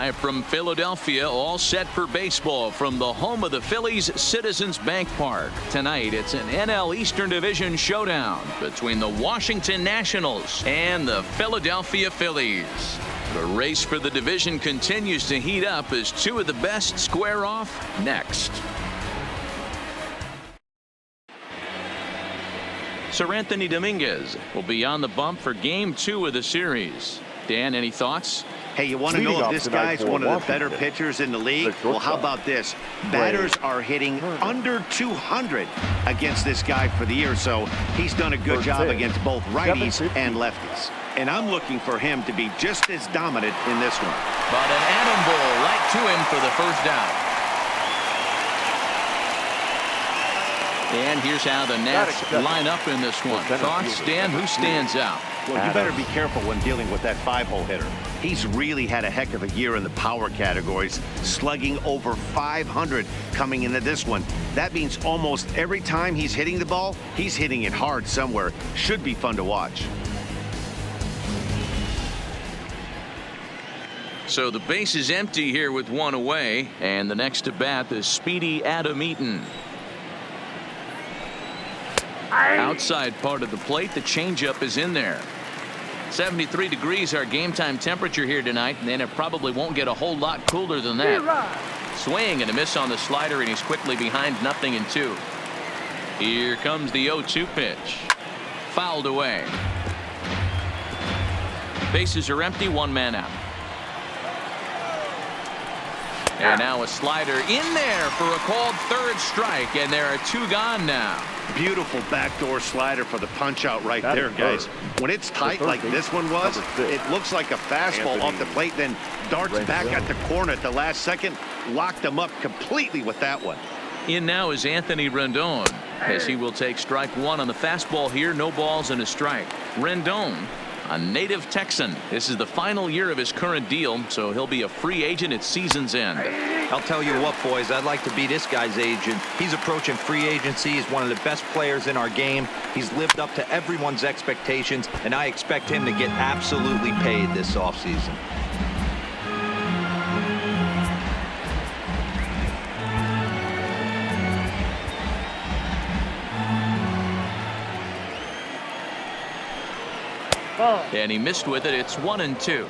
Live from Philadelphia, all set for baseball from the home of the Phillies, Citizens Bank Park. Tonight, it's an NL Eastern Division showdown between the Washington Nationals and the Philadelphia Phillies. The race for the division continues to heat up as two of the best square off next. Sir Anthony Dominguez will be on the bump for Game 2 of the series. Dan, any thoughts? Hey, you want to know if this guy's one of the better pitchers in the league? Well, how about this? Batters are hitting under 200 against this guy for the year, so he's done a good job against both righties and lefties. And I'm looking for him to be just as dominant in this one. But an atom ball right to him for the first down. And here's how the Nats line up in this one. Thoughts, Dan? Who stands out? Well, you better be careful when dealing with that 5-hole hitter. He's really had a heck of a year in the power categories, slugging over 500 coming into this one. That means almost every time he's hitting the ball, he's hitting it hard somewhere. Should be fun to watch. So the base is empty here with one away, and the next to bat is speedy Adam Eaton. Outside part of the plate, the changeup is in there. 73 degrees our game time temperature here tonight, and then it probably won't get a whole lot cooler than that. Swing and a miss on the slider, and he's quickly behind 0-2. Here comes the 0-2 pitch. Fouled away. Bases are empty, one man out. And now a slider in there for a called third strike, and there are two gone now. Beautiful backdoor slider for the punch out right there, guys. When it's tight like this one was, it looks like a fastball off the plate, then darts back at the corner at the last second. Locked him up completely with that one. In now is Anthony Rendon, as he will take strike one on the fastball here. No balls and a strike. Rendon, a native Texan. This is the final year of his current deal, so he'll be a free agent at season's end. I'll tell you what, boys, I'd like to be this guy's agent. He's approaching free agency. He's one of the best players in our game. He's lived up to everyone's expectations, and I expect him to get absolutely paid this offseason. And he missed with it. It's 1-2.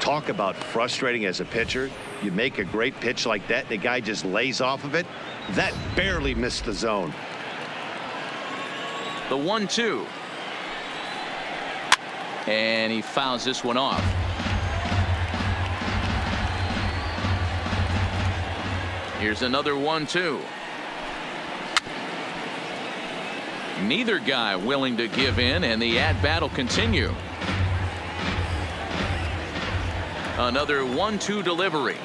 Talk about frustrating as a pitcher. You make a great pitch like that, the guy just lays off of it. That barely missed the zone. The 1-2. And he fouls this one off. Here's another 1-2. Neither guy willing to give in, and the at-bat will continue. Another 1-2 delivery.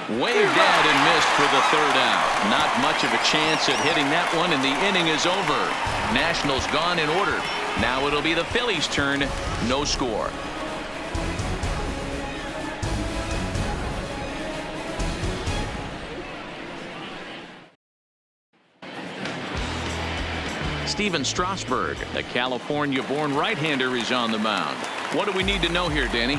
Waved at and missed for the third out. Not much of a chance at hitting that one, and the inning is over. Nationals gone in order. Now it'll be the Phillies' turn. No score. Steven Strasburg, the California-born right-hander, is on the mound. What do we need to know here, Danny?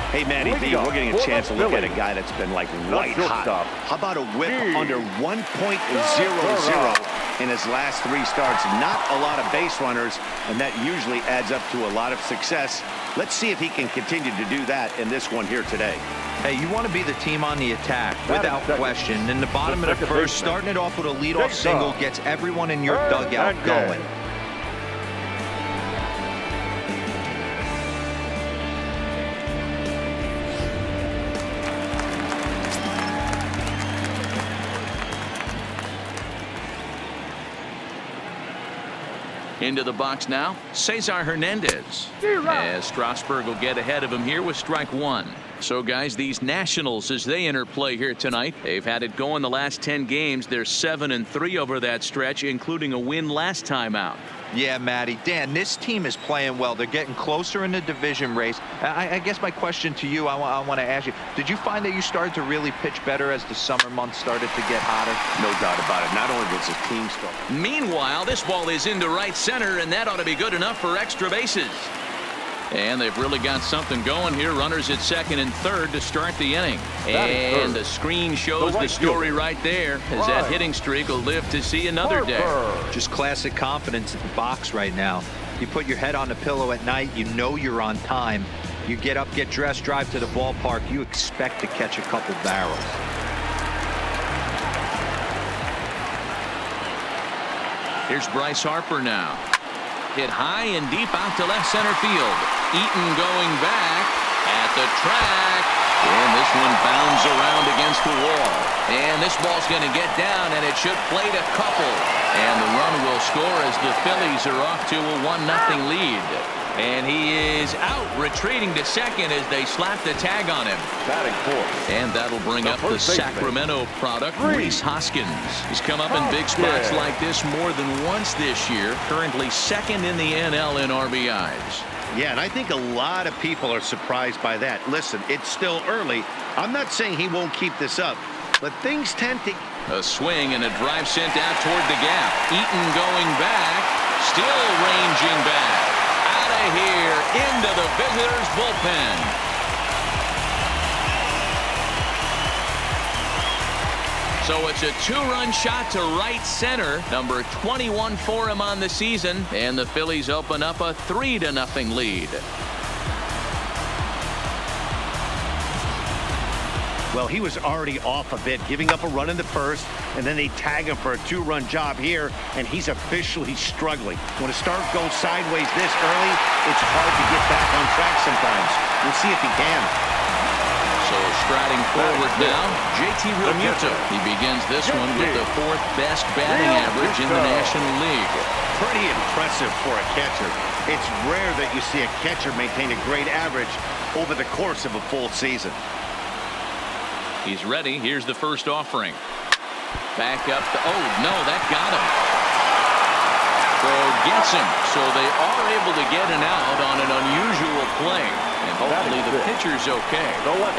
Hey, Manny B, we're getting a chance to look at a guy that's been like white hot. How about a whip under 1.00 in his last 3 starts? Not a lot of base runners, and that usually adds up to a lot of success. Let's see if he can continue to do that in this one here today. Hey, you want to be the team on the attack, without question. In the bottom of the first, starting it off with a leadoff single gets everyone in your dugout going. Into the box now, Cesar Hernandez. As Strasburg will get ahead of him here with strike one. So, guys, these Nationals, as they enter play here tonight, they've had it going the last 10 games. They're 7-3 over that stretch, including a win last time out. Yeah, Matty. Dan, this team is playing well. They're getting closer in the division race. I guess my question to you, I want to ask you, did you find that you started to really pitch better as the summer months started to get hotter? No doubt about it. Not only was his team strong. Meanwhile, this ball is into right center, and that ought to be good enough for extra bases. And they've really got something going here. Runners at second and third to start the inning. And the screen shows the story right there, as that hitting streak will live to see another day. Just classic confidence in the box right now. You put your head on the pillow at night, you know you're on time. You get up, get dressed, drive to the ballpark, you expect to catch a couple barrels. Here's Bryce Harper now. Hit high and deep out to left center field. Eaton going back at the track. And this one bounds around against the wall. And this ball's going to get down, and it should plate a couple. And the run will score as the Phillies are off to a 1-0 lead. And he is out, retreating to second as they slap the tag on him. Batting fourth. And that'll bring up the Sacramento product, Rhys Hoskins. He's come up in big spots like this more than once this year. Currently second in the NL in RBIs. Yeah, and I think a lot of people are surprised by that. Listen, it's still early. I'm not saying he won't keep this up, but things tend to... A swing and a drive sent out toward the gap. Eaton going back, still ranging back. Out of here, into the visitors' bullpen. So it's a two-run shot to right center, number 21 for him on the season, and the Phillies open up a 3-0 lead. Well, he was already off a bit, giving up a run in the first, and then they tag him for a two-run job here, and he's officially struggling. When a start goes sideways this early, it's hard to get back on track sometimes. We'll see if he can. So striding forward now, JT Realmuto. He begins this one with the fourth best batting average in the National League. Pretty impressive for a catcher. It's rare that you see a catcher maintain a great average over the course of a full season. He's ready. Here's the first offering. Back up. Oh, no, that got him. Throw gets him. So they are able to get an out on an unusual play. And hopefully the pitcher's okay.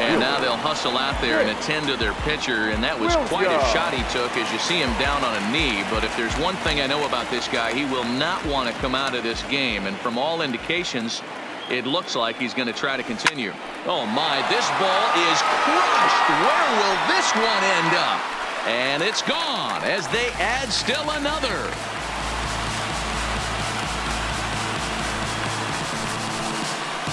And now they'll hustle out there and attend to their pitcher. And that was quite a shot he took as you see him down on a knee. But if there's one thing I know about this guy, he will not want to come out of this game. And from all indications, it looks like he's going to try to continue. Oh, my, this ball is crushed. Where will this one end up? And it's gone as they add still another.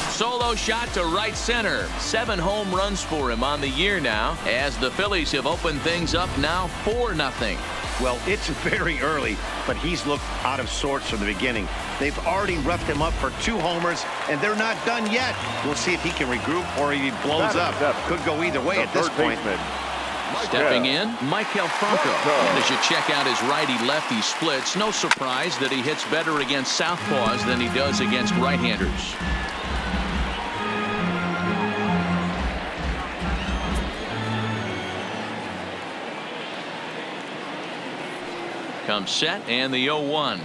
Solo shot to right center. 7 home runs for him on the year now, as the Phillies have opened things up now 4-0. Well, it's very early, but he's looked out of sorts from the beginning. They've already roughed him up for 2 homers, and they're not done yet. We'll see if he can regroup or he blows up. Could go either way at this point. Stepping in, Maikel Franco. And as you check out his righty-lefty splits, no surprise that he hits better against southpaws than he does against right-handers. Comes set and the 0-1.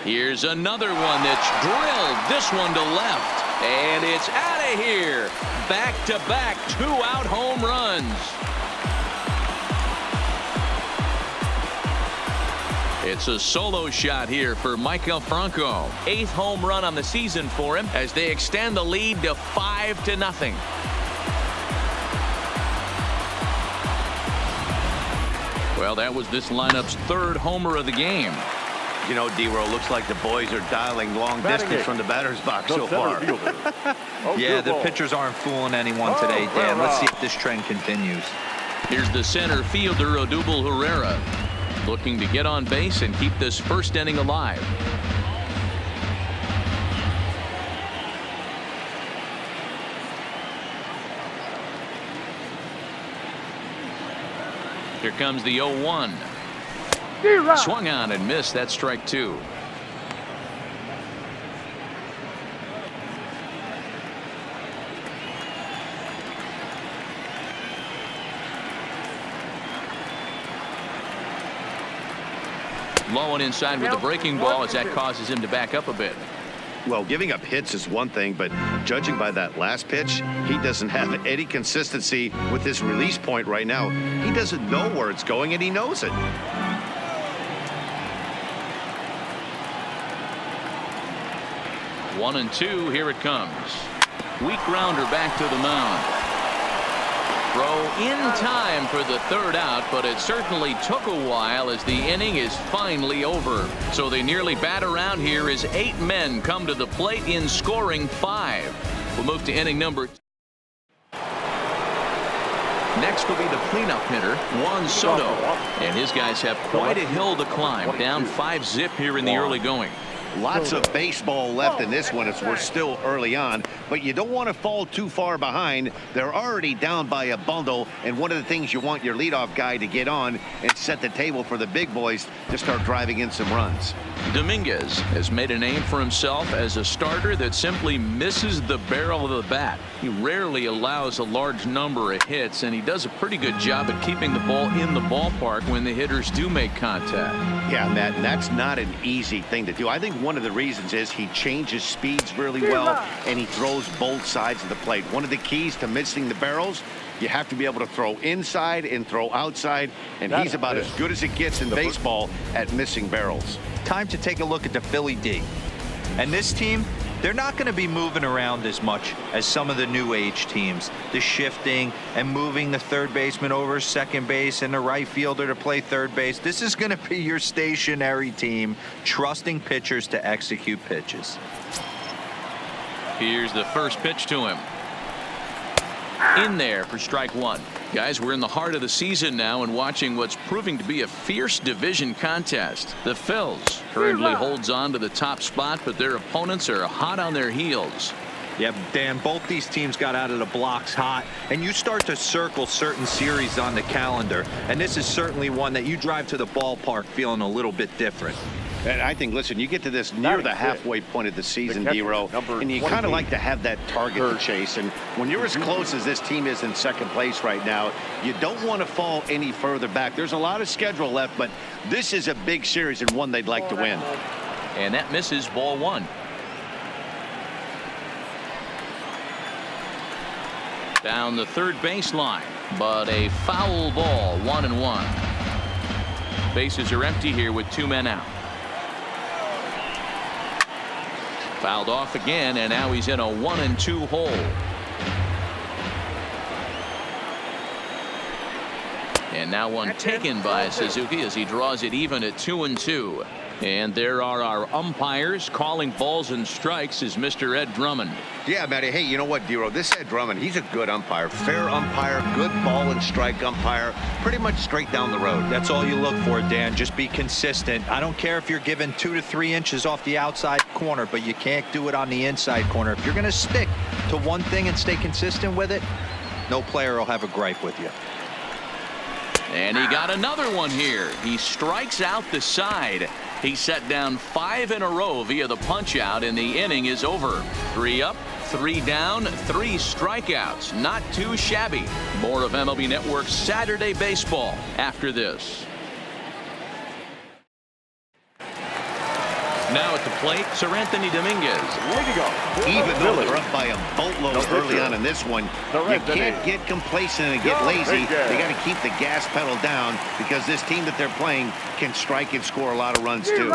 Here's another one that's drilled. This one to left. And it's out of here. Back-to-back 2-out home runs. It's a solo shot here for Maikel Franco. 8th home run on the season for him as they extend the lead to 5-0. Well, that was this lineup's 3rd homer of the game. You know, D-Row, looks like the boys are dialing long distance from the batter's box so far. Yeah, the pitchers aren't fooling anyone today, Dan. Let's see if this trend continues. Here's the center fielder, Odubel Herrera, looking to get on base and keep this first inning alive. Here comes the 0-1. Swung on and missed. That's strike 2. Low and inside with the breaking ball as that causes him to back up a bit. Well, giving up hits is one thing, but judging by that last pitch, he doesn't have any consistency with his release point right now. He doesn't know where it's going, and he knows it. 1-2. Here it comes. Weak grounder back to the mound. Throw in time for the third out, but it certainly took a while as the inning is finally over. So they nearly bat around here as 8 men come to the plate in scoring 5. We'll move to inning number 2. Next will be the cleanup hitter, Juan Soto. And his guys have quite a hill to climb. Down 5-zip here in the early going. Lots of baseball left in this one as we're still early on, but you don't want to fall too far behind. They're already down by a bundle, and one of the things you want your leadoff guy to get on and set the table for the big boys to start driving in some runs. Dominguez has made a name for himself as a starter that simply misses the barrel of the bat. He rarely allows a large number of hits, and he does a pretty good job at keeping the ball in the ballpark when the hitters do make contact. Yeah, Matt, and that's not an easy thing to do. I think one of the reasons is he changes speeds really well, and he throws both sides of the plate. One of the keys to missing the barrels, you have to be able to throw inside and throw outside, and he's about as good as it gets in baseball at missing barrels. Time to take a look at the Philly D. And this team, they're not going to be moving around as much as some of the new age teams. The shifting and moving the third baseman over second base and the right fielder to play third base. This is going to be your stationary team, trusting pitchers to execute pitches. Here's the first pitch to him. In there for strike 1. Guys, we're in the heart of the season now and watching what's proving to be a fierce division contest. The Phils currently holds on to the top spot, but their opponents are hot on their heels. Yeah, Dan, both these teams got out of the blocks hot, and you start to circle certain series on the calendar, and this is certainly one that you drive to the ballpark feeling a little bit different. And I think, listen, you get to this near the halfway point of the season, D-Row, and you kind of like to have that target to chase. And when you're as close as this team is in second place right now, you don't want to fall any further back. There's a lot of schedule left, but this is a big series and one they'd like to win. And that misses, ball 1. Down the third baseline, but a foul ball, 1-1. Bases are empty here with 2 men out. Fouled off again, and now he's in a 1-2 hole. And now one taken by Suzuki as he draws it even at 2-2. And there are our umpires calling balls and strikes is Mr. Ed Drummond. Yeah, Matty. Hey, you know what, D-Row? This Ed Drummond, he's a good umpire. Fair umpire, good ball and strike umpire. Pretty much straight down the road. That's all you look for, Dan. Just be consistent. I don't care if you're given 2 to 3 inches off the outside corner, but you can't do it on the inside corner. If you're going to stick to one thing and stay consistent with it, no player will have a gripe with you. And he got another one here. He strikes out the side. He set down 5 in a row via the punch out, and the inning is over. 3 up, 3 down, 3 strikeouts. Not too shabby. More of MLB Network's Saturday Baseball after this. Now at the plate, Sir Anthony Dominguez. Even though they're up by a boatload early on in this one, you can't get complacent and get lazy. They got to keep the gas pedal down because this team that they're playing can strike and score a lot of runs too.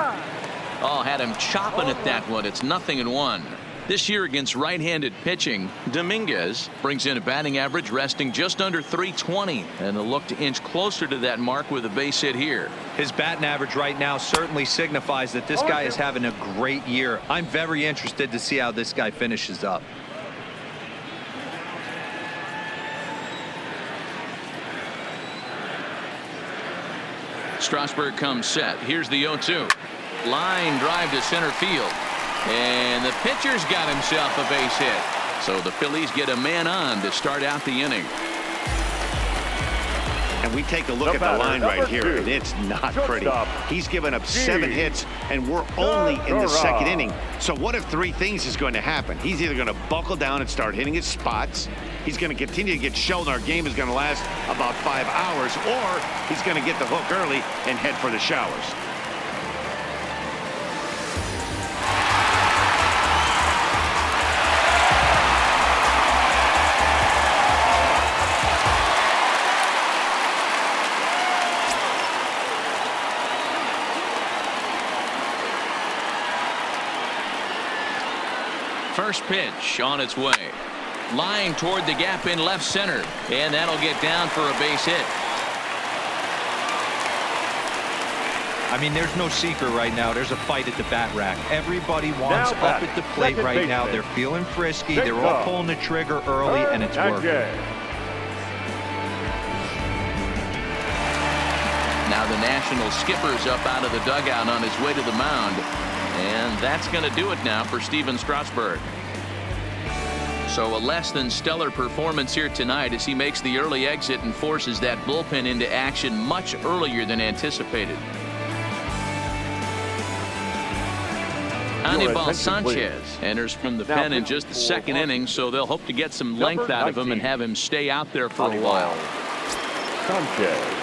Oh, had him chopping at that one. It's 0-1. This year against right-handed pitching, Dominguez brings in a batting average resting just under .320 and a look to inch closer to that mark with a base hit here. His batting average right now certainly signifies that this guy is having a great year. I'm very interested to see how this guy finishes up. Strasburg comes set. Here's the 0-2. Line drive to center field. And the pitcher's got himself a base hit. So the Phillies get a man on to start out the inning. And we take a look at the line right here, and it's not pretty. He's given up 7 hits, and we're only in the second inning. So what if 3 things is going to happen? He's either going to buckle down and start hitting his spots, he's going to continue to get shelled, and our game is going to last about 5 hours, or he's going to get the hook early and head for the showers. First pitch on its way. Line toward the gap in left center. And that'll get down for a base hit. I mean, there's no secret right now. There's a fight at the bat rack. Everybody wants up at the plate right now. They're feeling frisky. They're all pulling the trigger early, and it's working. Now the National skipper's up out of the dugout on his way to the mound. And that's going to do it now for Steven Strasburg. So a less than stellar performance here tonight as he makes the early exit and forces that bullpen into action much earlier than anticipated. Anibal Sanchez enters from the pen in just the second inning, so they'll hope to get some length out of him and have him stay out there for a while. Sanchez.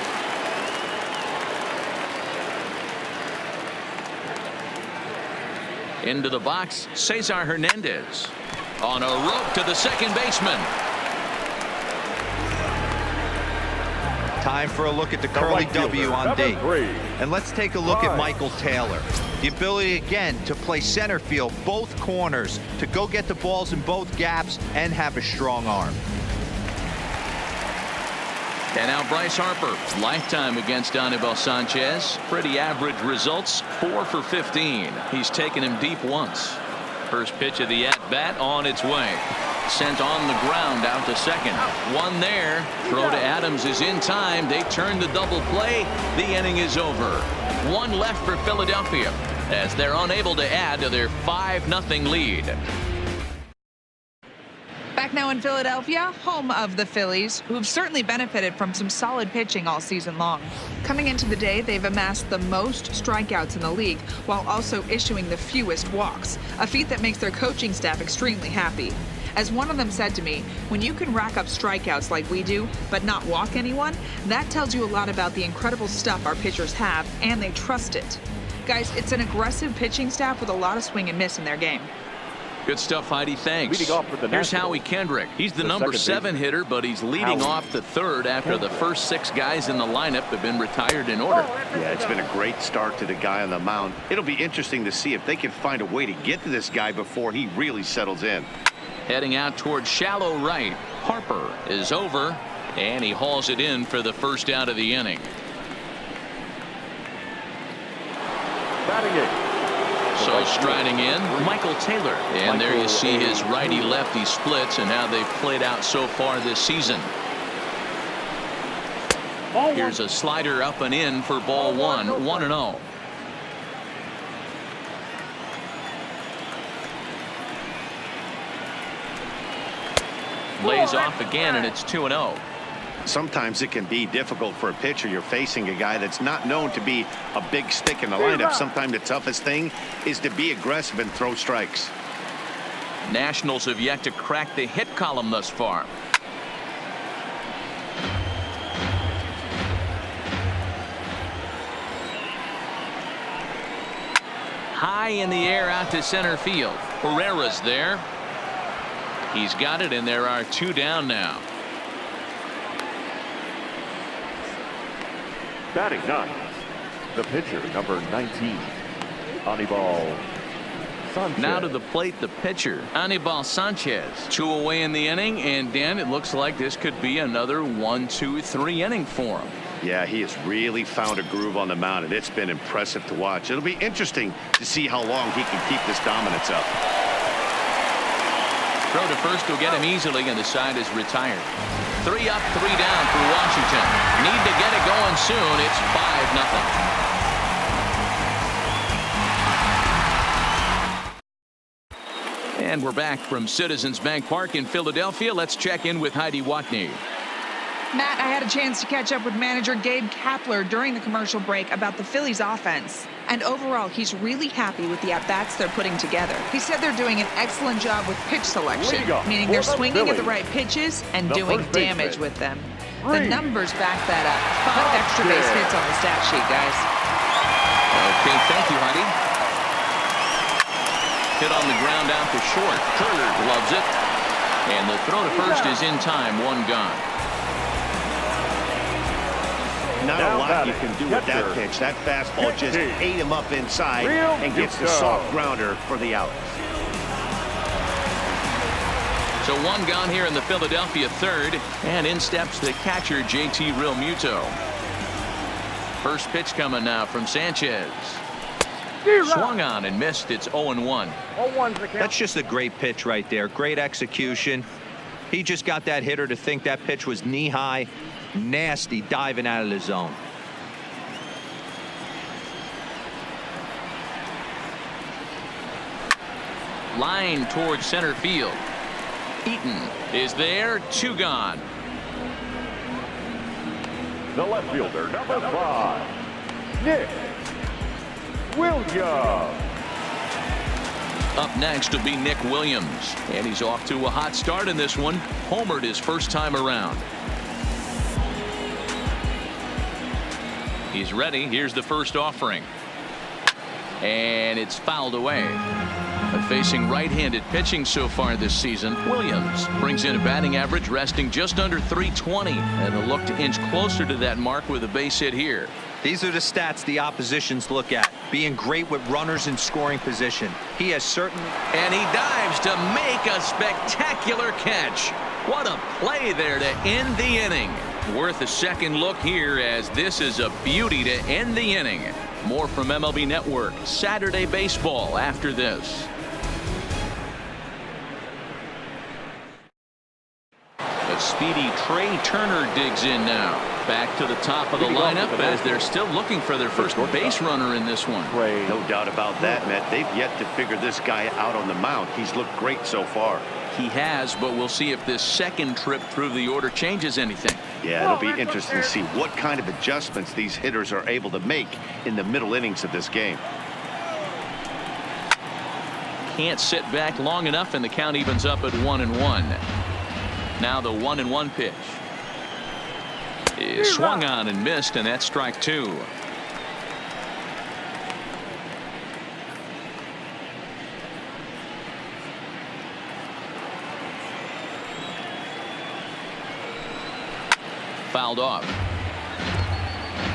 Into the box, Cesar Hernandez. On a rope to the second baseman. Time for a look at the curly W on D. And let's take a look at Michael Taylor. The ability again to play center field, both corners, to go get the balls in both gaps and have a strong arm. And now Bryce Harper, lifetime against Anibal Sanchez. Pretty average results, 4 for 15. He's taken him deep once. First pitch of the at-bat on its way. Sent on the ground out to second. One there. Throw to Adams is in time. They turn the double play. The inning is over. One left for Philadelphia as they're unable to add to their 5-0 lead. Back now in Philadelphia, home of the Phillies, who've certainly benefited from some solid pitching all season long. Coming into the day, they've amassed the most strikeouts in the league while also issuing the fewest walks, a feat that makes their coaching staff extremely happy. As one of them said to me, when you can rack up strikeouts like we do, but not walk anyone, that tells you a lot about the incredible stuff our pitchers have, and they trust it. Guys, it's an aggressive pitching staff with a lot of swing and miss in their game. Good stuff, Heidi. Thanks. Here's Nationals. Howie Kendrick. He's the number 7 hitter, but he's leading off the third after the first 6 guys in the lineup have been retired in order. Yeah, it's been a great start to the guy on the mound. It'll be interesting to see if they can find a way to get to this guy before he really settles in. Heading out towards shallow right. Harper is over, and he hauls it in for the first out of the inning. Batting it. So striding in, Michael Taylor. And there you see his righty-lefty splits and how they've played out so far this season. Here's a slider up and in for ball 1, 1-0. Lays off again, and it's 2-0. Sometimes it can be difficult for a pitcher. You're facing a guy that's not known to be a big stick in the lineup. Sometimes the toughest thing is to be aggressive and throw strikes. Nationals have yet to crack the hit column thus far. High in the air out to center field. Herrera's there. He's got it, and there are 2 down now. Batting 9. The pitcher, number 19, Anibal Sanchez. Now to the plate, the pitcher, Anibal Sanchez. 2 away in the inning, and Dan, it looks like this could be another 1, 2, 3 inning for him. Yeah, he has really found a groove on the mound, and it's been impressive to watch. It'll be interesting to see how long he can keep this dominance up. Throw to first will get him easily, and the side is retired. 3 up, 3 down for Washington. Need to get it going soon. It's 5-0. And we're back from Citizens Bank Park in Philadelphia. Let's check in with Heidi Watney. Matt, I had a chance to catch up with manager Gabe Kapler during the commercial break about the Phillies offense. And overall, he's really happy with the at-bats they're putting together. He said they're doing an excellent job with pitch selection, meaning they're swinging at the right pitches and doing damage with them. The numbers back that up. 5 extra base hits on the stat sheet, guys. Okay, thank you, Heidi. Hit on the ground out to short. Turner loves it. And the throw to first is in time. 1 gone. Not a lot you can do with that pitch. That fastball just ate him up inside and gets the soft grounder for the out. So one gone here in the Philadelphia third, and in steps the catcher JT Realmuto. First pitch coming now from Sanchez. Swung on and missed. It's 0-1. That's just a great pitch right there. Great execution. He just got that hitter to think that pitch was knee high. Nasty diving out of the zone. Line towards center field. Eaton is there. 2 gone. The left fielder, number 5, Nick Williams. Up next will be Nick Williams, and he's off to a hot start in this one. Homered his first time around. He's ready. Here's the first offering, and it's fouled away. But facing right-handed pitching so far this season, Williams brings in a batting average resting just under 320, and a look to inch closer to that mark with a base hit here. These are the stats the oppositions look at. Being great with runners in scoring position. He has certainly. And he dives to make a spectacular catch. What a play there to end the inning. Worth a second look here, as this is a beauty to end the inning. More from MLB Network Saturday Baseball after this. The speedy Trey Turner digs in now. Back to the top of the lineup as they're still looking for their first base runner in this one. No doubt about that, Matt. They've yet to figure this guy out on the mound. He's looked great so far. He has, but we'll see if this second trip through the order changes anything. Yeah, it'll be interesting to see what kind of adjustments these hitters are able to make in the middle innings of this game. Can't sit back long enough, and the count evens up at 1-1. Now the 1-1 pitch is swung on and missed, and that's strike 2. Fouled off.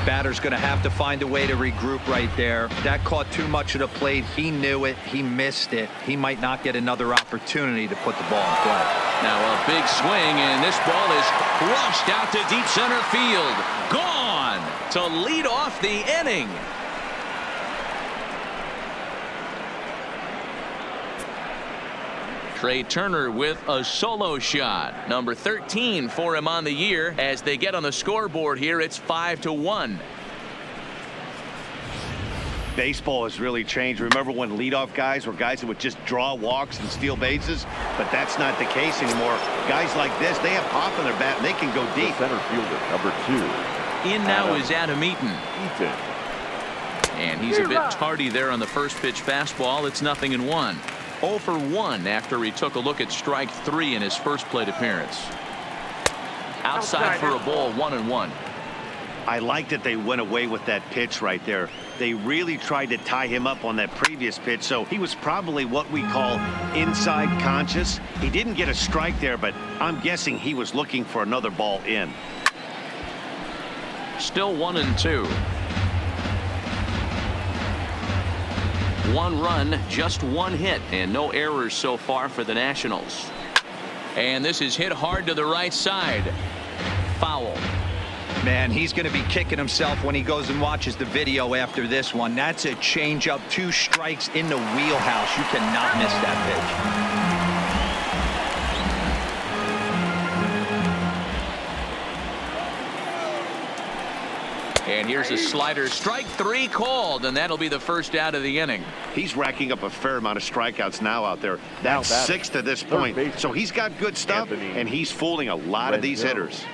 Batter's going to have to find a way to regroup right there. That caught too much of the plate. He knew it. He missed it. He might not get another opportunity to put the ball in play. Now a big swing, and this ball is crushed out to deep center field. Gone to lead off the inning. Trey Turner with a solo shot. Number 13 for him on the year. As they get on the scoreboard here, it's 5-1. Baseball has really changed. Remember when leadoff guys were guys that would just draw walks and steal bases? But that's not the case anymore. Guys like this, they have pop in their bat, and they can go deep. The center fielder, number 2. In now is Adam Eaton. And he's a bit tardy there on the first pitch fastball. It's 0-1. 0 for 1 after he took a look at strike 3 in his first plate appearance. Outside for a ball, 1-1. I like that they went away with that pitch right there. They really tried to tie him up on that previous pitch, so he was probably what we call inside conscious. He didn't get a strike there, but I'm guessing he was looking for another ball in. Still 1-2. 1 run, just 1 hit, and no errors so far for the Nationals. And this is hit hard to the right side. Foul. Man, he's going to be kicking himself when he goes and watches the video after this one. That's a changeup, 2 strikes in the wheelhouse. You cannot miss that pitch. And here's a slider. Strike 3 called, and that'll be the first out of the inning. He's racking up a fair amount of strikeouts now out there. That's 6 to this point. So he's got good stuff, and he's fooling a lot of these hitters.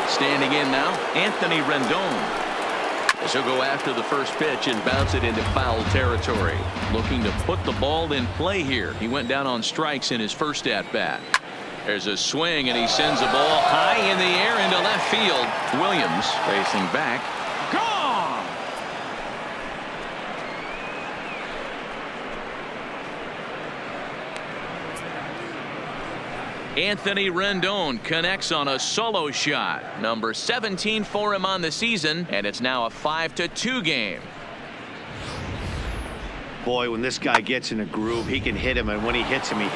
Standing in now, Anthony Rendon. As he'll go after the first pitch and bounce it into foul territory. Looking to put the ball in play here. He went down on strikes in his first at-bat. There's a swing, and he sends the ball high in the air into left field. Williams facing back. Gone! Anthony Rendon connects on a solo shot. Number 17 for him on the season, and it's now a 5-2 game. Boy, when this guy gets in a groove, he can hit him, and when he hits him in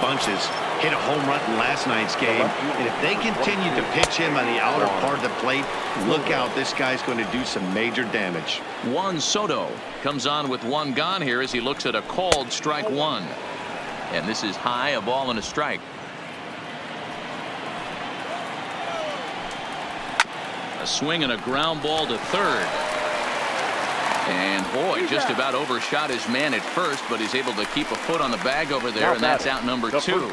bunches. Hit a home run in last night's game, and if they continue to pitch him on the outer part of the plate, look out, this guy's going to do some major damage. Juan Soto comes on with one gone here as he looks at a called strike one. And this is high, a ball and a strike. A swing and a ground ball to third. And boy, just about overshot his man at first, but he's able to keep a foot on the bag over there, and that's out number two.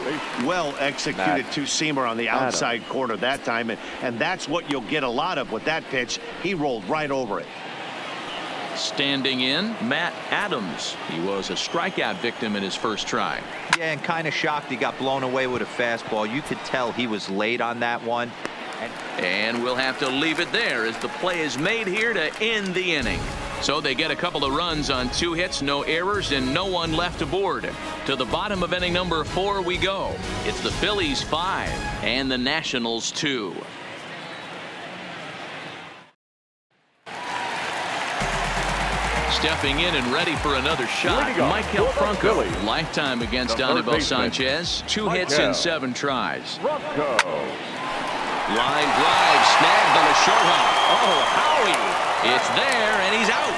Well executed two-seamer on the outside corner that time, and that's what you'll get a lot of with that pitch. He rolled right over it. Standing in, Matt Adams. He was a strikeout victim in his first try. Yeah, and kind of shocked he got blown away with a fastball. You could tell he was late on that one. And we'll have to leave it there as the play is made here to end the inning. So they get a couple of runs on 2 hits, no errors, and no one left aboard. To the bottom of inning number 4 we go. It's the Phillies 5 and the Nationals 2. Stepping in and ready for another shot, Michael Franco. Lifetime against Anibal Sanchez. 2 hits in 7 tries. Line drive snagged on the short hop. Oh, Howie. It's there, and he's out.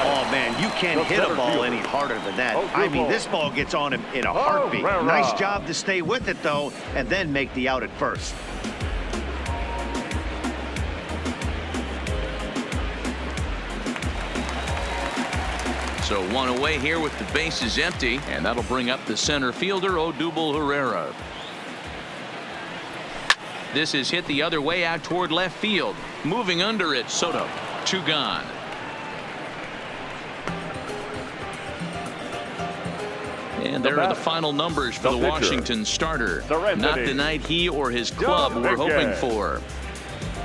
Oh, man, you can't hit a ball any harder than that. I mean, this ball gets on him in a heartbeat. Nice job to stay with it, though, and then make the out at first. So 1 away here with the bases empty, and that'll bring up the center fielder, Odubel Herrera. This is hit the other way out toward left field. Moving under it, Soto. 2 gone. And there are the final numbers for the Washington starter. Not the night he or his club were hoping for.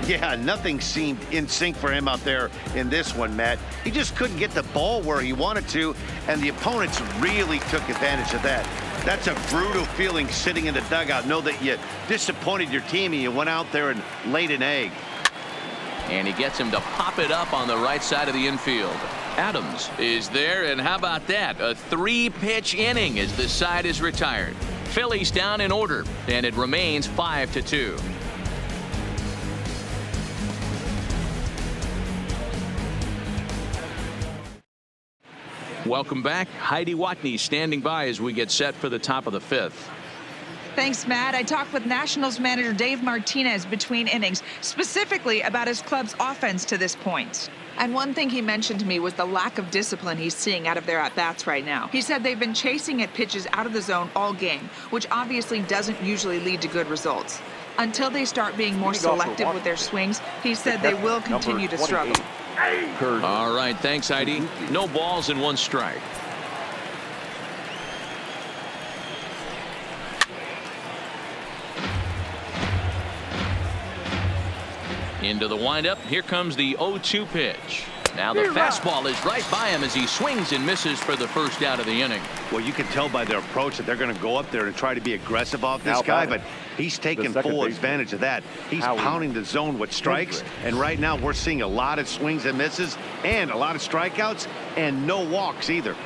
Yeah, nothing seemed in sync for him out there in this one, Matt. He just couldn't get the ball where he wanted to, and the opponents really took advantage of that. That's a brutal feeling sitting in the dugout. Know that you disappointed your team and you went out there and laid an egg. And he gets him to pop it up on the right side of the infield. Adams is there, and how about that? A 3-pitch inning as the side is retired. Phillies down in order, and it remains 5-2. Welcome back. Heidi Watney standing by as we get set for the top of the 5th. Thanks, Matt. I talked with Nationals manager Dave Martinez between innings, specifically about his club's offense to this point. And one thing he mentioned to me was the lack of discipline he's seeing out of their at-bats right now. He said they've been chasing at pitches out of the zone all game, which obviously doesn't usually lead to good results. Until they start being more selective with their swings, he said they will continue to struggle. All right, thanks, Heidi. No balls and 1 strike. Into the windup. Here comes the 0-2 pitch. Now the fastball is right by him as he swings and misses for the first out of the inning. Well, you can tell by their approach that they're going to go up there and try to be aggressive off this guy, but he's taking full advantage of that. He's pounding the zone with strikes, and right now we're seeing a lot of swings and misses and a lot of strikeouts and no walks either.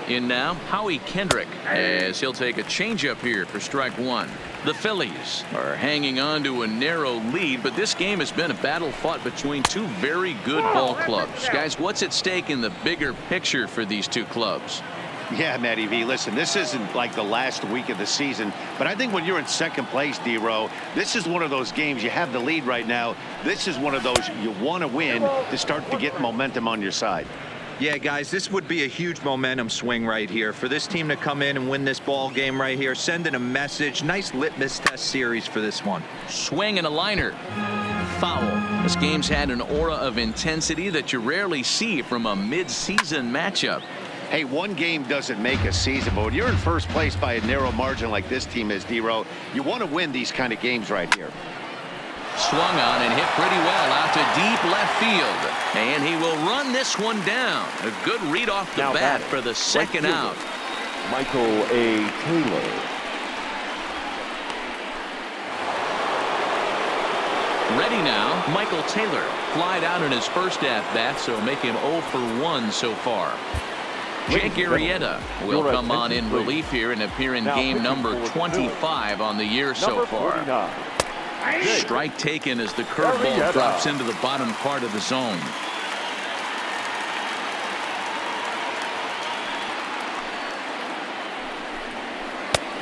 In now, Howie Kendrick, as he'll take a changeup here for strike 1. The Phillies are hanging on to a narrow lead, but this game has been a battle fought between 2 very good ball clubs. Guys, what's at stake in the bigger picture for these 2 clubs? Yeah, Matty V, listen, this isn't like the last week of the season, but I think when you're in second place, D-Row, this is one of those games. You have the lead right now. This is one of those you want to win to start to get momentum on your side. Yeah, guys, this would be a huge momentum swing right here. For this team to come in and win this ball game right here, sending a message. Nice litmus test series for this one. Swing and a liner. Foul. This game's had an aura of intensity that you rarely see from a mid-season matchup. Hey, one game doesn't make a season, but when you're in first place by a narrow margin like this team is, D-Row, you want to win these kind of games right here. Swung on and hit pretty well out to deep left field. And he will run this one down. A good read off the bat for the second out. Michael A. Taylor. Ready now. Michael Taylor flied out in his first at-bat, so make him 0 for 1 so far. Jake Arrieta will come on in relief here and appear in game number 25 on the year so far. Strike taken as the curveball drops into the bottom part of the zone.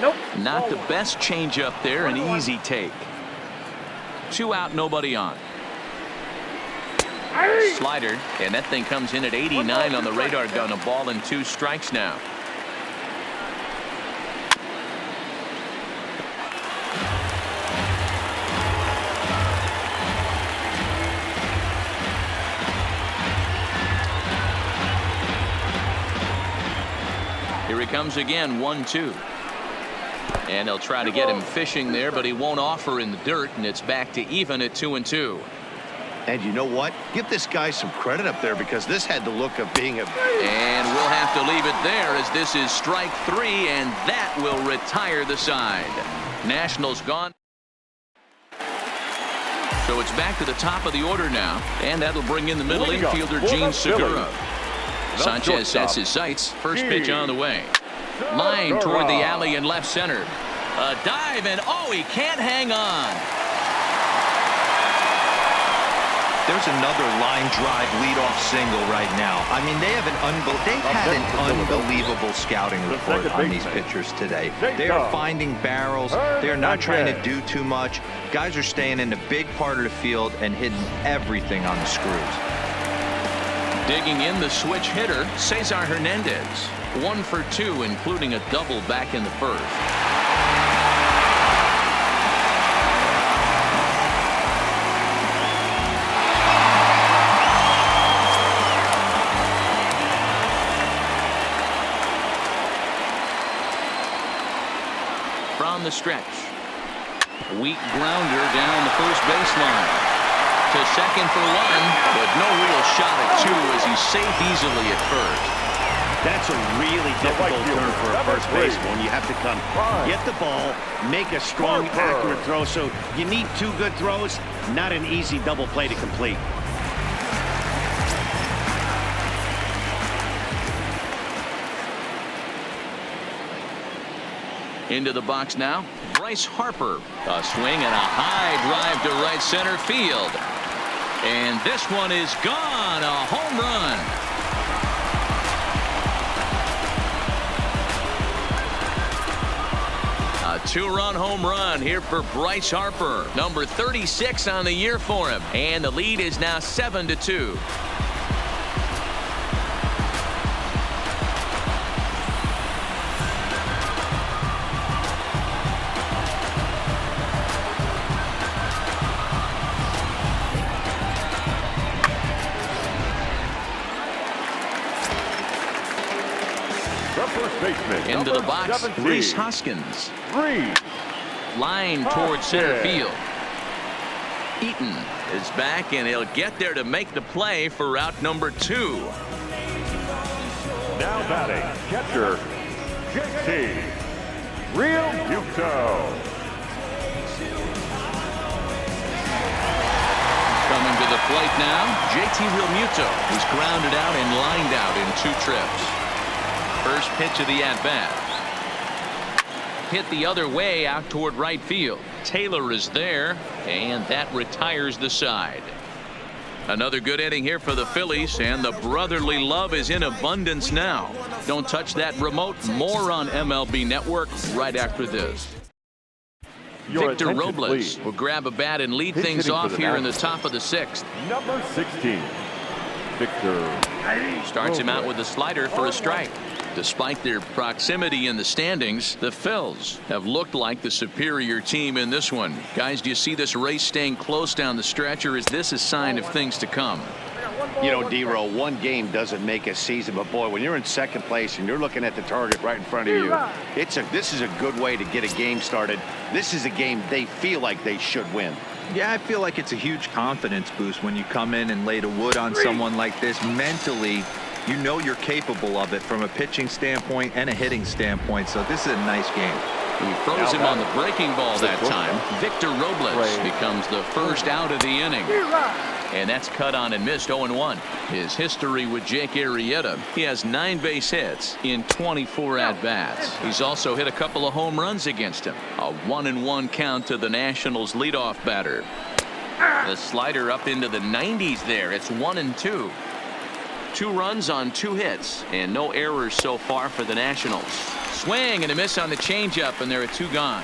Nope. Not the best changeup there, an easy take. 2 out, nobody on. Slider, and that thing comes in at 89 on the radar gun. A ball and 2 strikes now. Here he comes again, 1-2. And they'll try to get him fishing there, but he won't offer in the dirt, and it's back to even at 2-2. And you know what? Give this guy some credit up there, because this had the look of being a... And we'll have to leave it there, as this is strike 3, and that will retire the side. Nationals gone. So it's back to the top of the order now, and that'll bring in the middle infielder, Gene Segura. Sanchez sets his sights. First pitch on the way. Line toward the alley in left center. A dive, and oh, he can't hang on. There's another line drive leadoff single right now. I mean, they've had an unbelievable scouting report on these pitchers today. They are finding barrels. They're not trying to do too much. Guys are staying in the big part of the field and hitting everything on the screws. Digging in the switch hitter, Cesar Hernandez. 1 for 2, including a double back in the first. From the stretch. Weak grounder down the first baseline. To second for 1, but no real shot at 2 as he's safe easily at first. That's a really difficult turn for a first baseman. You have to come get the ball, make a strong, accurate throw. So you need 2 good throws, not an easy double play to complete. Into the box now, Bryce Harper. A swing and a high drive to right center field. And this one is gone, a home run. A 2-run home run here for Bryce Harper. Number 36 on the year for him. And the lead is now 7-2. Into the box, Rhys Hoskins. Line towards center field. Eaton is back, and he'll get there to make the play for route number 2. Now batting, catcher, JT Realmuto. Coming to the plate now, JT Realmuto. He's grounded out and lined out in 2 trips. First pitch of the at-bat. Hit the other way out toward right field. Taylor is there, and that retires the side. Another good inning here for the Phillies, and the brotherly love is in abundance now. Don't touch that remote. More on MLB Network right after this. Victor Robles will grab a bat and lead things off here in the top of the 6th. Number 16, Victor. Starts him out with a slider for a strike. Despite their proximity in the standings, the Phils have looked like the superior team in this one. Guys, do you see this race staying close down the stretch, or is this a sign of things to come? You know, D-Row, 1 game doesn't make a season, but boy, when you're in 2nd place and you're looking at the target right in front of you, this is a good way to get a game started. This is a game they feel like they should win. Yeah, I feel like it's a huge confidence boost when you come in and lay the wood on someone like this. Mentally, You know you're capable of it from a pitching standpoint and a hitting standpoint, so this is a nice game. He throws him on the breaking ball that time. Victor Robles becomes the first out of the inning. And that's cut on and missed 0-1. His history with Jake Arrieta, he has 9 base hits in 24 at-bats. He's also hit a couple of home runs against him. A 1-1 count to the Nationals leadoff batter. The slider up into the 90s there. It's 1-2. 2 runs on 2 hits and no errors so far for the Nationals. Swing and a miss on the changeup, and there are 2 gone.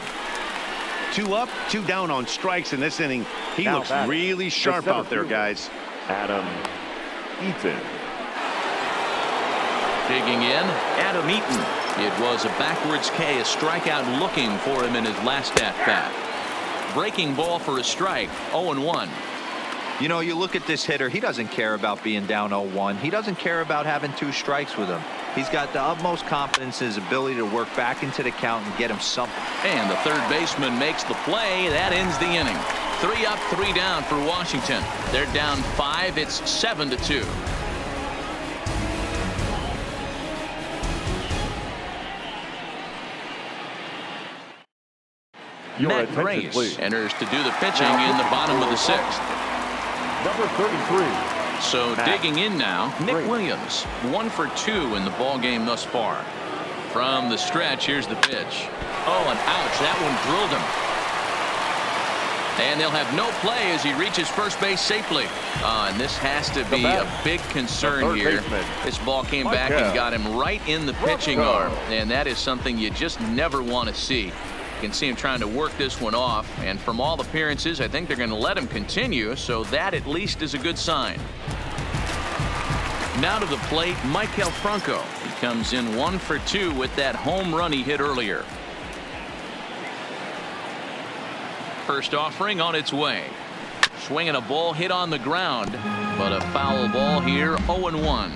2 up, 2 down on strikes in this inning. He looks really sharp out there, guys. Adam Eaton. Digging in, Adam Eaton. It was a backwards K, a strikeout looking for him in his last at-bat. Breaking ball for a strike, 0-1. You know, you look at this hitter, he doesn't care about being down 0-1. He doesn't care about having 2 strikes with him. He's got the utmost confidence in his ability to work back into the count and get him something. And the third baseman makes the play. That ends the inning. 3 up, 3 down for Washington. They're down 5. It's 7-2. Matt Grace enters to do the pitching in the bottom of the 6th. Number 33. So digging in now, Nick Williams, 1 for 2 in the ball game thus far. From the stretch, here's the pitch. Oh, and ouch, that one drilled him. And they'll have no play as he reaches first base safely. And this has to be a big concern here. This ball came back and got him right in the pitching arm. And that is something you just never want to see. You can see him trying to work this one off, and from all appearances I think they're going to let him continue, so that at least is a good sign. Now to the plate, Maikel Franco. He comes in 1 for 2 with that home run he hit earlier. First offering on its way. Swinging a ball hit on the ground, but a foul ball here. 0-1.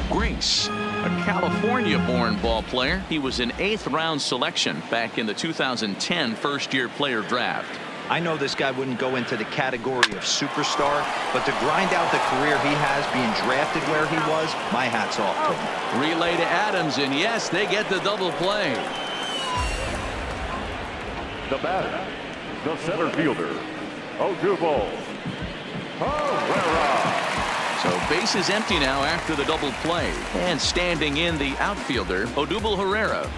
Grace, a California-born ball player. He was an 8th round selection back in the 2010 first-year player draft. I know this guy wouldn't go into the category of superstar, but to grind out the career he has being drafted where he was, my hat's off to him. Relay to Adams, and yes, they get the double play. The batter, the center fielder, Odubel Herrera. So base is empty now after the double play. And standing in the outfielder, Odubel Herrera.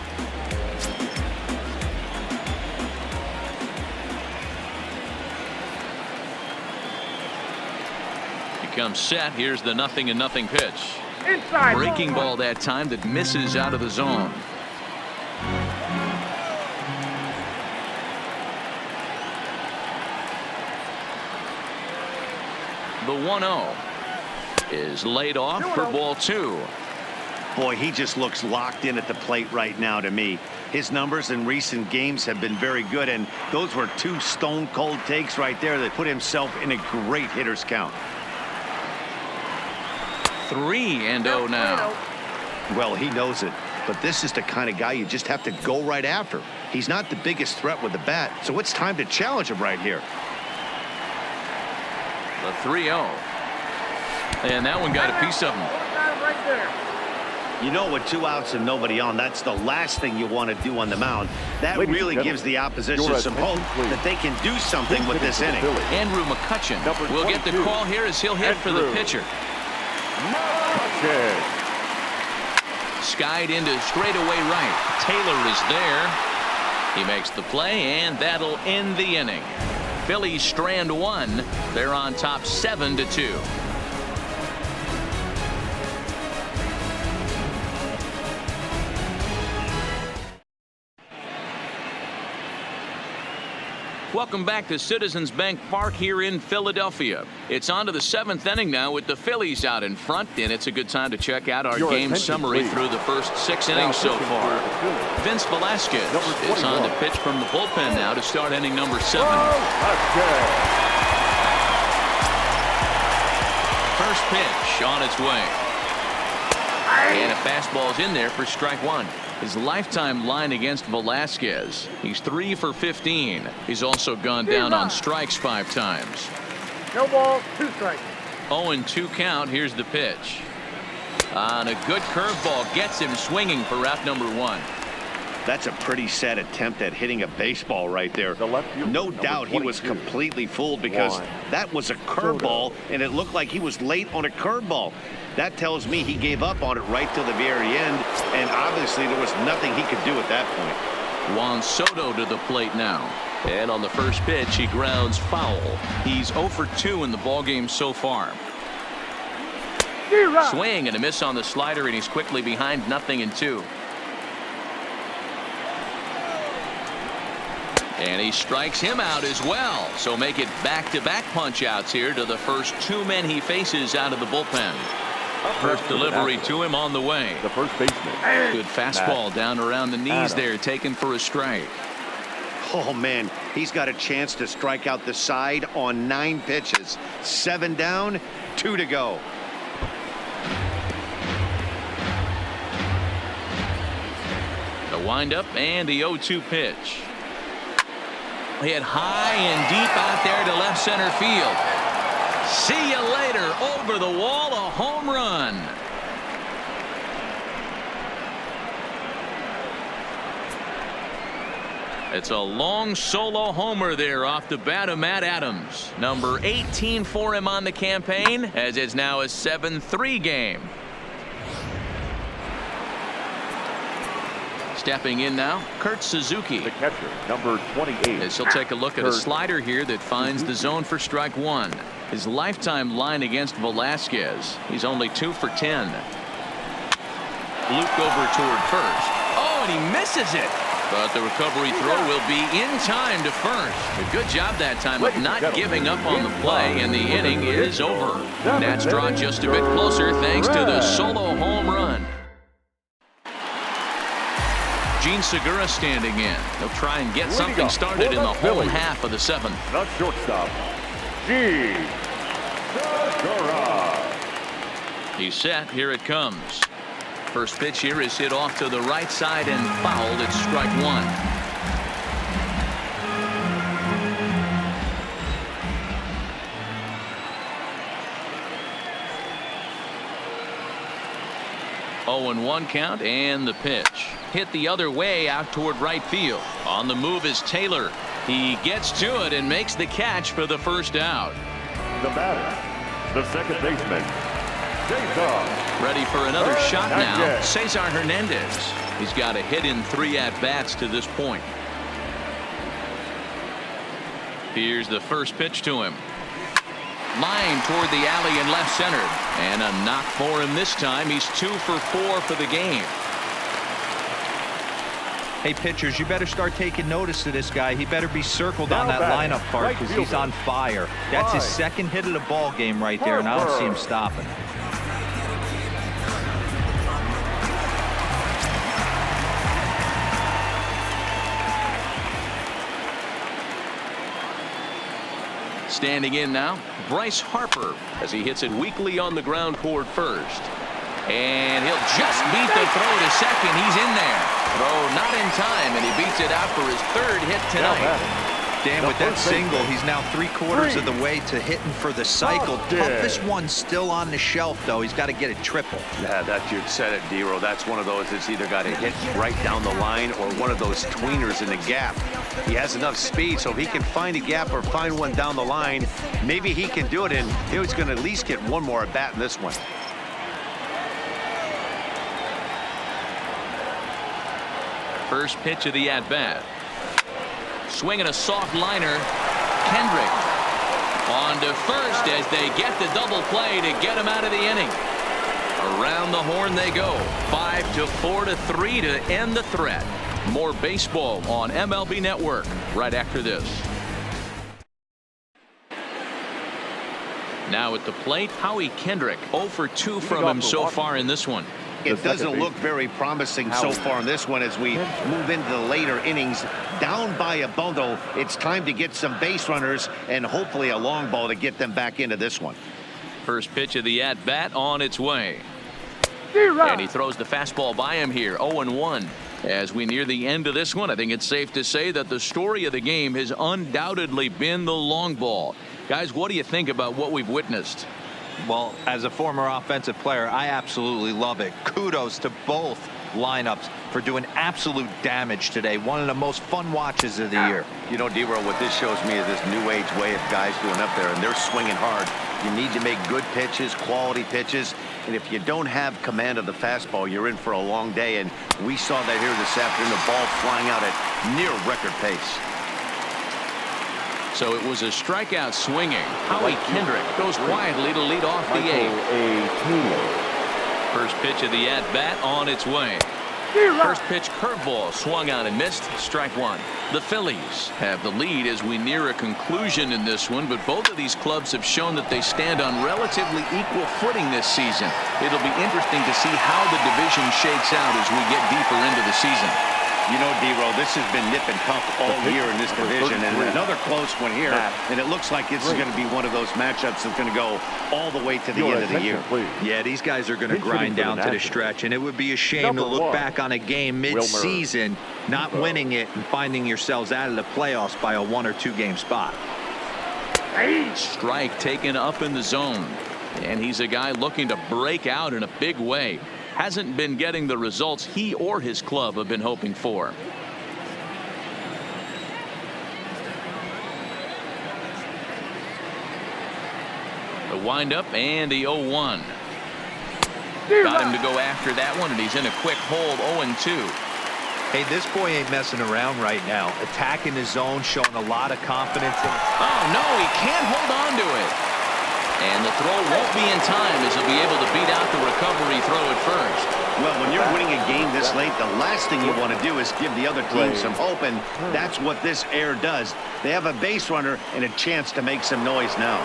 He comes set. Here's the 0-0 pitch. Inside. Breaking ball that time that misses out of the zone. The 1-0. Is laid off for ball 2. Boy, he just looks locked in at the plate right now to me. His numbers in recent games have been very good, and those were 2 stone-cold takes right there that put himself in a great hitter's count. 3-0 now. Well, he knows it, but this is the kind of guy you just have to go right after. He's not the biggest threat with the bat, so it's time to challenge him right here. The 3-0. And that one got a piece of him. You know, with 2 outs and nobody on, that's the last thing you want to do on the mound. That really gives the opposition some hope that they can do something with this inning. Andrew McCutchen will get the call here as he'll hit for the pitcher. Skied into straightaway right. Taylor is there. He makes the play, and that'll end the inning. Phillies strand 1. They're on top 7-2. Welcome back to Citizens Bank Park here in Philadelphia. It's on to the 7th inning now with the Phillies out in front, and it's a good time to check out our game summary through the first 6 innings so far. Vince Velasquez is on to pitch from the bullpen now to start inning number 7. First pitch on its way. And a fastball's in there for strike 1. His lifetime line against Velasquez. He's 3 for 15. He's also gone down on strikes 5 times. No ball, 2 strikes. 0-2 count. Here's the pitch. On a good curveball, gets him swinging for out number 1. That's a pretty sad attempt at hitting a baseball right there. No doubt he was completely fooled because that was a curveball, and it looked like he was late on a curveball. That tells me he gave up on it right till the very end, and obviously there was nothing he could do at that point. Juan Soto to the plate now. And on the first pitch, he grounds foul. He's 0 for 2 in the ballgame so far. Swing and a miss on the slider, and he's quickly behind 0-2. And he strikes him out as well. So make it back-to-back punch-outs here to the first 2 men he faces out of the bullpen. First delivery to him on the way. The first baseman. Good fastball down around the knees there, taken for a strike. Oh, man, he's got a chance to strike out the side on 9 pitches. 7 down, 2 to go. The windup and the 0-2 pitch. Hit high and deep out there to left center field. See you later. Over the wall, a home run. It's a long solo homer there off the bat of Matt Adams. Number 18 for him on the campaign, as it's now a 7-3 game. Stepping in now, Kurt Suzuki. The catcher, number 28. As he'll take a look at a slider here that finds the zone for strike 1. His lifetime line against Velasquez, he's only 2 for 10. Luke over toward first. Oh, and he misses it. But the recovery throw will be in time to first. A good job that time of not giving up on the play, and the inning is over. Nats draw just a bit closer thanks to the solo home run. Gene Segura standing in. He'll try and get something started in the home half of the 7th. The shortstop, Gene Segura. He's set. Here it comes. First pitch here is hit off to the right side and fouled. It's strike 1. Oh, and 1 count, and the pitch. Hit the other way out toward right field. On the move is Taylor. He gets to it and makes the catch for the first out. The batter, the second baseman, Cesar. Ready for another shot now. Hernandez. Cesar Hernandez. He's got a hit in 3 at-bats to this point. Here's the first pitch to him. Line toward the alley and left center. And a knock for him this time. He's 2 for 4 for the game. Hey, pitchers, you better start taking notice of this guy. He better be circled on that lineup card because he's on fire. That's his second hit of the ball game right there, and I don't see him stopping. Standing in now, Bryce Harper, as he hits it weakly on the ground toward first. And he'll just beat the throw to second. He's in there. Throw not in time, and he beats it out for his 3rd hit tonight. Dan, with that single, he's now 3/4 of the way to hitting for the cycle. Toughest one still on the shelf, though. He's got to get a triple. Yeah, that you said it, D-Row. That's one of those that's either got to hit right down the line or one of those tweeners in the gap. He has enough speed, so if he can find a gap or find one down the line, maybe he can do it, and he's going to at least get one more at bat in this one. First pitch of the at-bat. Swinging a soft liner. Kendrick on to first as they get the double play to get him out of the inning. Around the horn they go. 5-4-3 to end the threat. More baseball on MLB Network right after this. Now at the plate, Howie Kendrick. 0 for 2 from him so far in this one. It doesn't look very promising so far in this one as we move into the later innings. Down by a bundle, it's time to get some base runners and hopefully a long ball to get them back into this one. First pitch of the at-bat on its way. And he throws the fastball by him here. 0-1. As we near the end of this one, I think it's safe to say that the story of the game has undoubtedly been the long ball. Guys, what do you think about what we've witnessed? Well, as a former offensive player, I absolutely love it. Kudos to both lineups for doing absolute damage today. One of the most fun watches of the year. You know, D-Roll, what this shows me is this new age way of guys going up there, and they're swinging hard. You need to make good pitches, quality pitches, and if you don't have command of the fastball, you're in for a long day, and we saw that here this afternoon, the ball flying out at near record pace. So it was a strikeout swinging. Howie Kendrick goes quietly to lead off the eighth. First pitch of the at-bat on its way. First pitch curveball swung on and missed. Strike one. The Phillies have the lead as we near a conclusion in this one, but both of these clubs have shown that they stand on relatively equal footing this season. It'll be interesting to see how the division shakes out as we get deeper into the season. You know, D-Roll, this has been nip and tuck all year in this division, and another close one here, and it looks like this is going to be one of those matchups that's going to go all the way to the end of the year. Yeah, these guys are going to grind down to the stretch, and it would be a shame to look back on a game mid-season, not winning it, and finding yourselves out of the playoffs by a 1 or 2 game spot. Strike taken up in the zone, and he's a guy looking to break out in a big way. Hasn't been getting the results he or his club have been hoping for. The windup and the 0-1. Got him to go after that one, and he's in a quick hold. 0-2. Hey, this boy ain't messing around right now. Attacking his zone, showing a lot of confidence. Oh, no, he can't hold on to it. And the throw won't be in time as he'll be able to beat out the recovery throw at first. Well, when you're winning a game this late, the last thing you want to do is give the other team some hope, and that's what this error does. They have a base runner and a chance to make some noise now.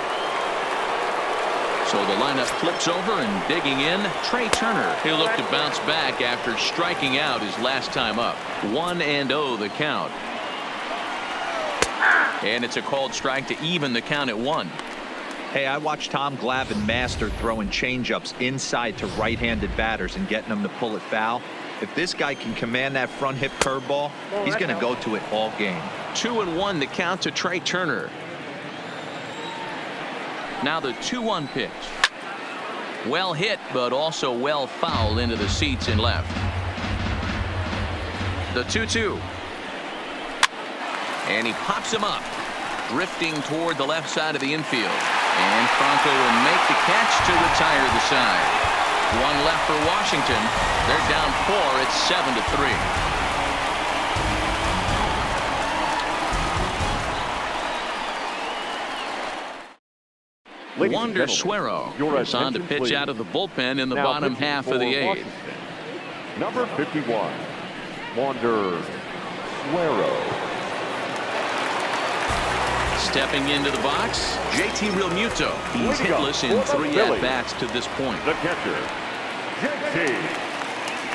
So the lineup flips over and digging in, Trey Turner. He'll look to bounce back after striking out his last time up. 1-0 the count. And it's a called strike to even the count at 1. Hey, I watched Tom Glavine master throwing changeups inside to right-handed batters and getting them to pull it foul. If this guy can command that front hip curveball, he's going to go to it all game. 2-1 the count to Trey Turner. Now the 2-1 pitch. Well hit, but also well fouled into the seats in left. The 2-2. And he pops him up, drifting toward the left side of the infield. And Franco will make the catch to retire the side. One left for Washington. They're down 4. It's 7-3. Wander Suero is on to pitch out of the bullpen in the bottom half of the 8th. Number 51, Wander Suero. Stepping into the box, JT Realmuto. He's hitless in 3 at-bats to this point. The catcher, JT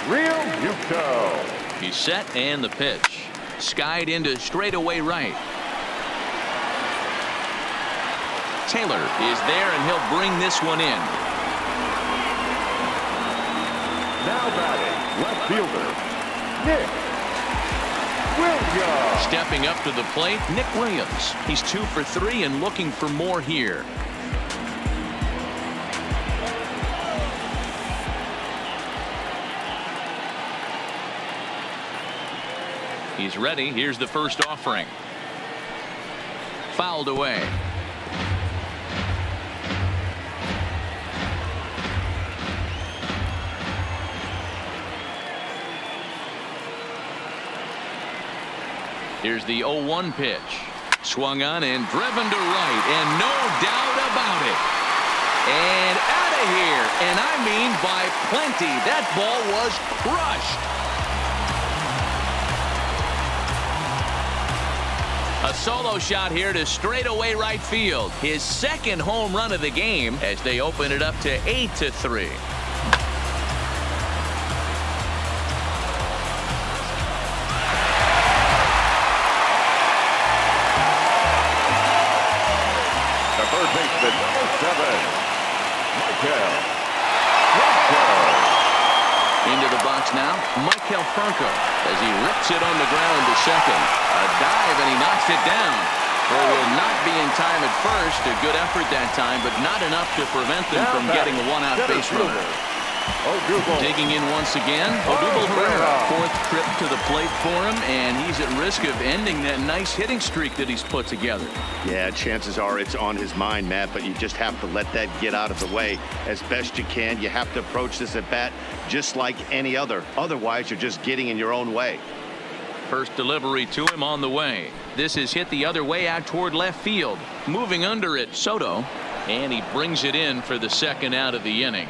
Realmuto. He's set and the pitch. Skied into straightaway right. Taylor is there and he'll bring this one in. Now batting, left fielder, Nick Williams. Stepping up to the plate, Nick Williams. He's 2 for 3 and looking for more here. He's ready. Here's the first offering. Fouled away. Here's the 0-1 pitch. Swung on and driven to right, and no doubt about it. And out of here, and I mean by plenty. That ball was crushed. A solo shot here to straightaway right field. His second home run of the game as they open it up to 8-3. Into the box now, Michael Franco as he rips it on the ground to second. A dive and he knocks it down. Well, will not be in time at first. A good effort that time, but not enough to prevent them from getting a one-out base runner. Digging in once again, Odubel Herrera. Fourth trip to the plate for him, and he's at risk of ending that nice hitting streak that he's put together. Yeah, chances are it's on his mind, Matt, but you just have to let that get out of the way as best you can. You have to approach this at bat just like any other. Otherwise, you're just getting in your own way. First delivery to him on the way. This is hit the other way out toward left field. Moving under it, Soto, and he brings it in for the second out of the inning.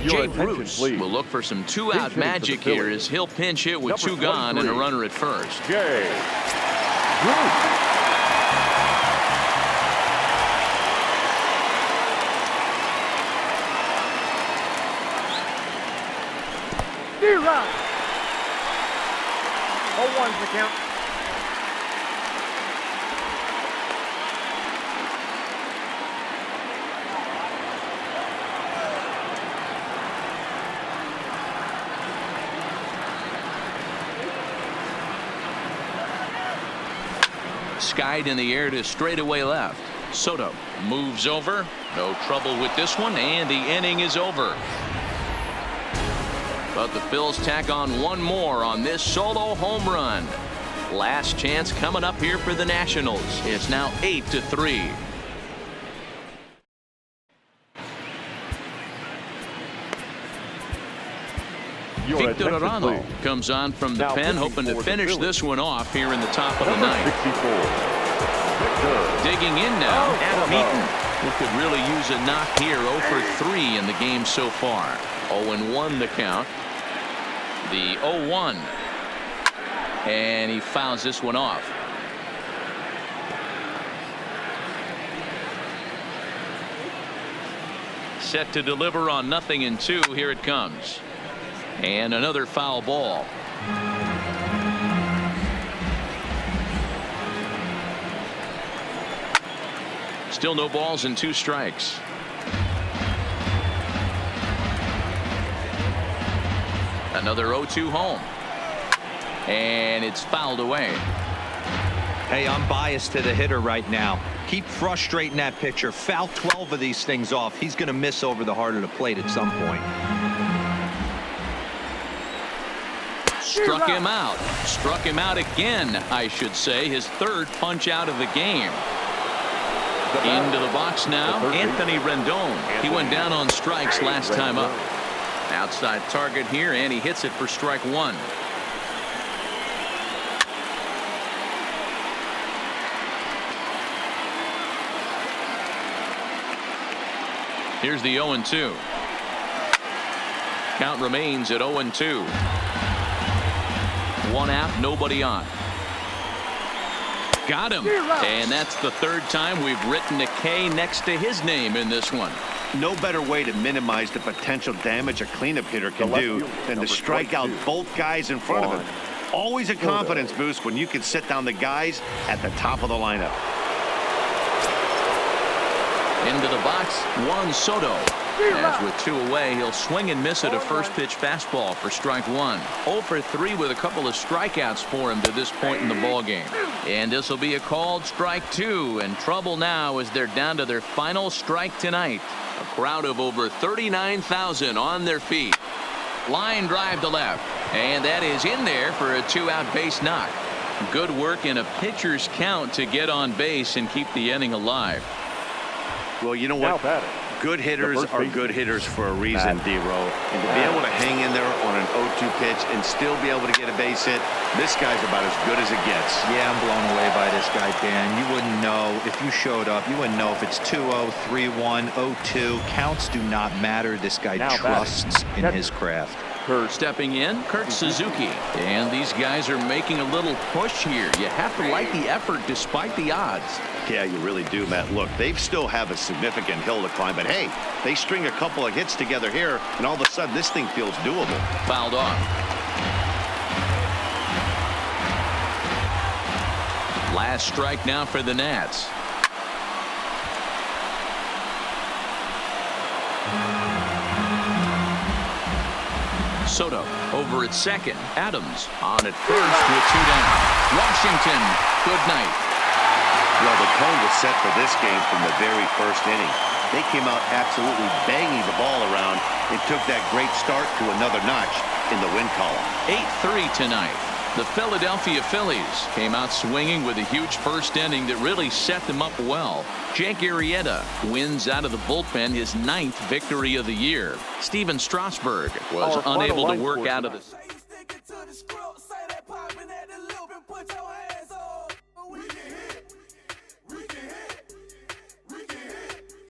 Jay Bruce will look for some two-out magic here as he'll pinch hit with two gone and a runner at first. Jay Bruce. D-Rock. 0-1's the count. Skied in the air to straightaway left. Soto moves over. No trouble with this one, and the inning is over. But the Phils tack on one more on this solo home run. Last chance coming up here for the Nationals. It's now 8-3. Victor Arano comes on from the pen, hoping to finish this one off here in the top of the ninth. Digging in now, Adam Eaton, who could really use a knock here. 0 for 3 in the game so far. 0-1 the count. The 0-1. And he fouls this one off. Set to deliver on 0-2. Here it comes. And another foul ball. Still no balls and 2 strikes. Another 0-2 home. And it's fouled away. Hey, I'm biased to the hitter right now. Keep frustrating that pitcher. Foul 12 of these things off. He's going to miss over the heart of the plate at some point. Struck him out. Struck him out again, I should say. His third punch out of the game. Into the box now, Anthony Rendon. He went down on strikes last time up. Outside target here, and he hits it for strike 1. Here's the 0-2. Count remains at 0-2. 1 out, nobody on. Got him. And that's the third time we've written a K next to his name in this one. No better way to minimize the potential damage a cleanup hitter can do than to strike out both guys in front of him. Always a confidence boost when you can sit down the guys at the top of the lineup. Into the box, Juan Soto. As with 2 away, he'll swing and miss at a first pitch fastball for strike 1. 0 for 3 with a couple of strikeouts for him to this point in the ball game. And this will be a called strike 2, and trouble now as they're down to their final strike tonight. A crowd of over 39,000 on their feet. Line drive to left, and that is in there for a 2-out base knock. Good work in a pitcher's count to get on base and keep the inning alive. Well, you know what? Good hitters are good hitters for a reason, D-Row. And to be able to hang in there on an 0-2 pitch and still be able to get a base hit, this guy's about as good as it gets. Yeah, I'm blown away by this guy, Dan. You wouldn't know if you showed up. You wouldn't know if it's 2-0, 3-1, 0-2. Counts do not matter. This guy trusts in his craft. Stepping in, Kurt Suzuki. And these guys are making a little push here. You have to like the effort despite the odds. Yeah, you really do, Matt. Look, they still have a significant hill to climb, but hey, they string a couple of hits together here, and all of a sudden this thing feels doable. Fouled off. Last strike now for the Nats. Soto over at second. Adams on at first with 2 down. Washington, good night. Well, the tone was set for this game from the very first inning. They came out absolutely banging the ball around and took that great start to another notch in the win column. 8-3 tonight. The Philadelphia Phillies came out swinging with a huge first inning that really set them up well. Jake Arrieta wins out of the bullpen his 9th victory of the year. Steven Strasburg was unable to work out of the